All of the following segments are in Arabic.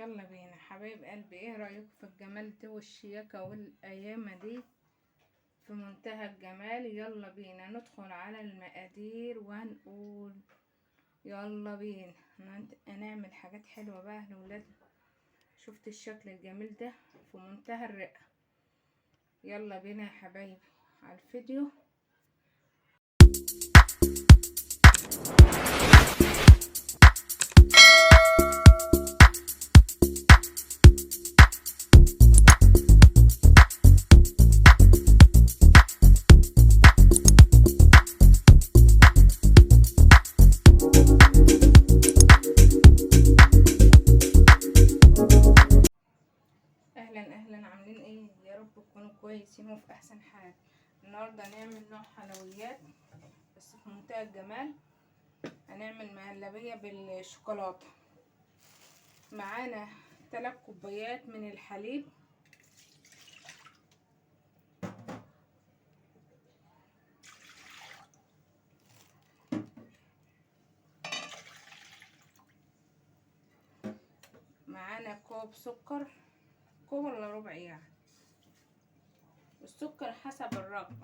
يلا بينا حبايب قلبي، ايه رأيكم في الجمال ده والشياكة والايام دي في منتهى الجمال؟ يلا بينا ندخل على المقادير وهنقول يلا بينا نعمل حاجات حلوة بقى لولاد. شفت الشكل الجميل ده في منتهى الرقة. يلا بينا يا حبايبي على الفيديو. اهلا عاملين ايه؟ يا رب تكونوا كويسين وفي احسن حال. النهارده هنعمل نوع حلويات بس في منتهى الجمال. هنعمل مهلبية بالشوكولاتة. معانا 3 كوبايات من الحليب، معانا كوب سكر، كوب ولا ربع يعني، السكر حسب الرغبة.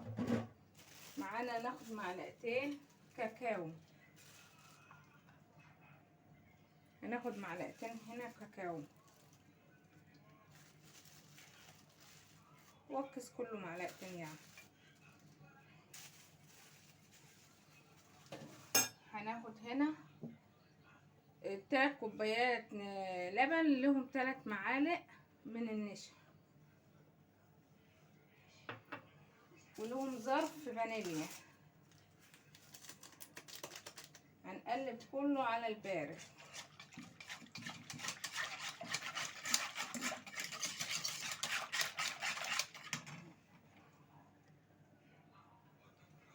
معانا ناخد معلقتين كاكاو، هناخد معلقتين هنا كاكاو، وكس كله معلقتين يعني. هناخد هنا 3 كوبايات لبن لهم 3 معالق من النشا، ولهم ظرف فانيليا. هنقلب كله على البارد.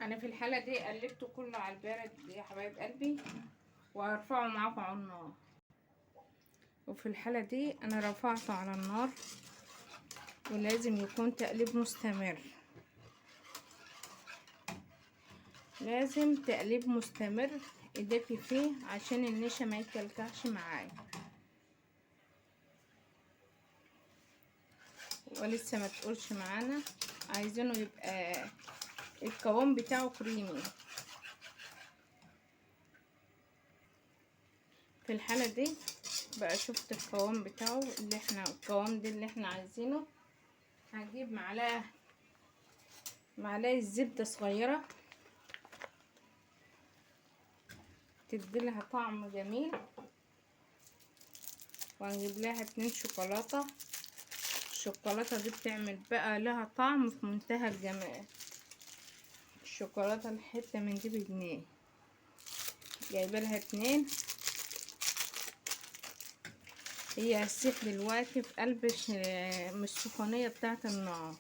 انا في الحاله دي قلبته كله على البارد يا حبايب قلبي، وهرفعه معاكم على النار. وفي الحاله دي انا رفعته على النار، ولازم يكون تقليب مستمر، لازم تقليب مستمر اضافي فيه عشان النشا ما يكلكعش معايا. ولسه ما تقولش معانا، عايزينه يبقى القوام بتاعه كريمي. في الحالة دي بقى شفت القوام بتاعه القوام ده اللي احنا عايزينه. هجيب معلقة زبدة صغيرة تديلها طعم جميل، وهنجيب لها 2 شوكولاتة. الشوكولاتة دي بتعمل بقى لها طعم في منتهى الجمال. الشوكولاتة الحتة من دي ب2، جايبه لها 2. هي هتسيح دلوقتي في قلب السخونية بتاعة النار.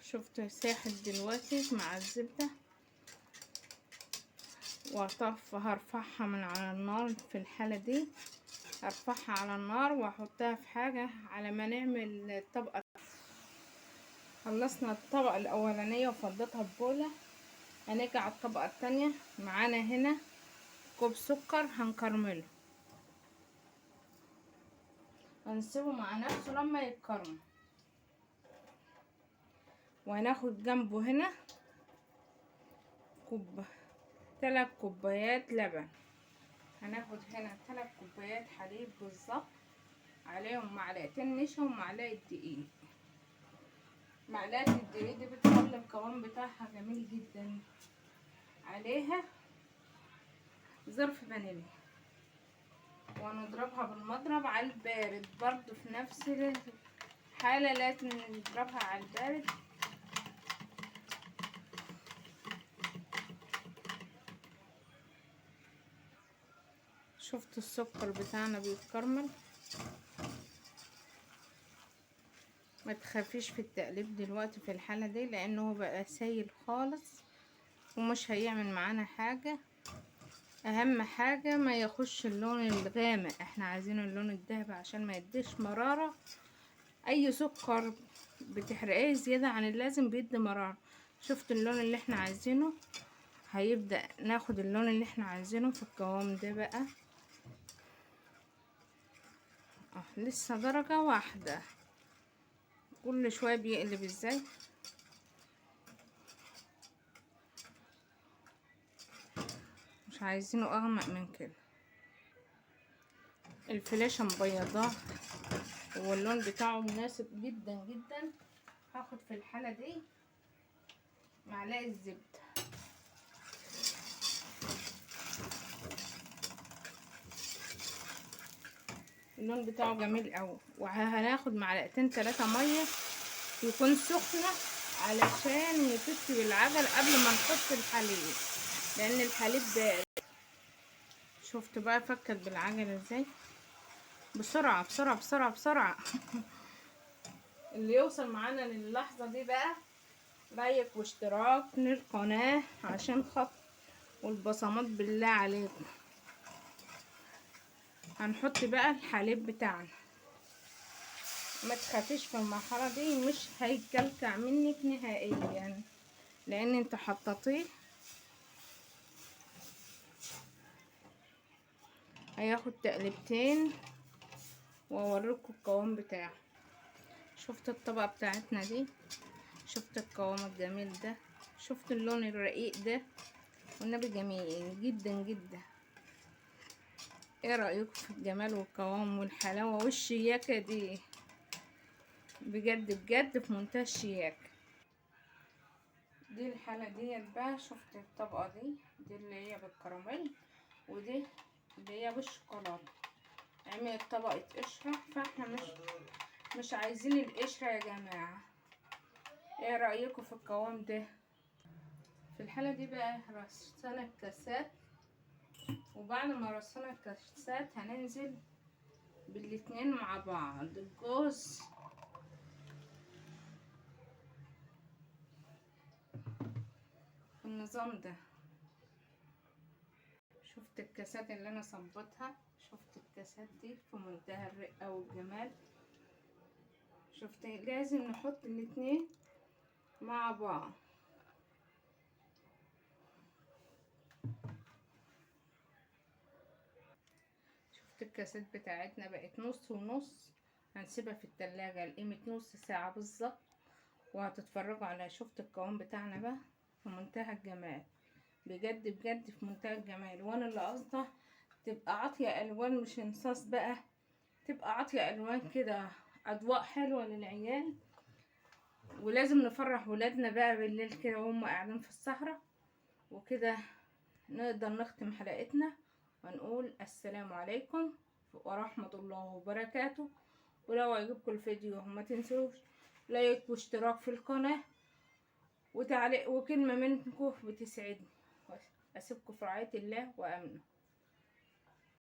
شفت ساحت دلوقتي مع الزبدة، هرفعها من على النار. في الحالة دي هرفعها على النار واحطها في حاجة على ما نعمل الطبقة. خلصنا الطبقة الاولانية وفضيتها ببولة، هنيجي على الطبقة التانية. معانا هنا كوب سكر هنكرمله، هنسيبه مع نفسه لما يتكرمل. وهناخد جنبه هنا 3 كوبايات لبن. هناخد هنا 3 كوبايات حليب بالظبط، عليهم معلقتين نشا ومعلقة دقيق. معلقة الدقيق دي بتخلي القوام بتاعها جميل جدا. عليها ظرف فانيليا، ونضربها بالمضرب على البارد برضو في نفس الحالة، لازم نضربها على البارد. شفت السكر بتاعنا بيتكرمل. ما تخافيش في التقليب دلوقتي في الحالة دي، لانه بقى سايل خالص ومش هيعمل معانا حاجة. اهم حاجة ما يخش اللون الغامق، احنا عايزين اللون الذهبي عشان ما يديش مرارة. اي سكر بتحرقيه زيادة عن اللازم بيدي مرارة. شفت اللون اللي احنا عايزينه؟ هيبدأ ناخد اللون اللي احنا عايزينه في القوام ده بقى. لسه درجة واحدة. كل شوية بيقلب ازاي. مش عايزينه اغمق من كده. الفلاشة مبيضاه واللون بتاعه مناسب جدا جدا. هاخد في الحالة دي معلقة زبدة. اللون بتاعه جميل قوي. وهناخد معلقتين 3 ميه يكون سخنه علشان يطفي العجل قبل ما نحط الحليب، لان الحليب بارد. شفت بقى فكت بالعجل ازاي. بسرعه بسرعه بسرعه بسرعه. اللي يوصل معانا للحظه دي بقى لايك واشتراك للقناه عشان خاطر والبصمات بالله عليكم. هنحط بقى الحليب بتاعنا. ما تخافيش في المرحله دي، مش هيكلكع منك نهائيا يعني، لان انت حطيتيه. هياخد تقلبتين واوريكم القوام بتاعه. شفت الطبقه بتاعتنا دي، شفت القوام الجميل ده، شفت اللون الرقيق ده، والنبي جميل جدا جدا. ايه رايكم في الجمال والقوام والحلاوه والشياكه دي؟ بجد بجد في منتهى الشياكه. دي الحاله ديت بقى. شفت الطبقه دي اللي هي بالكراميل، ودي اللي هي بالشوكولاته. عملت طبقه قشره، فاحنا مش عايزين القشره يا جماعه. ايه رايكم في القوام ده؟ في الحاله دي بقى رصينا الكاسات، وبعد ما رصينا الكاسات هننزل بالاتنين مع بعض. الجوز في النظام ده. شفت الكاسات اللي انا صبتها، شفت الكاسات دي في منتهى الرقه والجمال. شفت لازم نحط الاتنين مع بعض. شفت الكاسات بتاعتنا بقت نص ونص. هنسيبها في التلاجة لقيمة نص ساعة بالظبط، وهتتفرجوا على. شفت القوام بتاعنا بقى في منتهى الجمال، بجد بجد في منتهى الجمال. وانا اللي قصده تبقى عاطية الوان، مش انصاص بقى، تبقى عاطية الوان كده، اضواء حلوة للعيال. ولازم نفرح ولادنا بقى بالليل كده وهم قاعدين في السهرة. وكده نقدر نختم حلقتنا ونقول السلام عليكم ورحمة الله وبركاته. ولو عجبكم الفيديو ما تنسوش لايك واشتراك في القناة وتعليق وكلمة منكم بتسعدني. أسيبكم في رعاية الله وأمنه.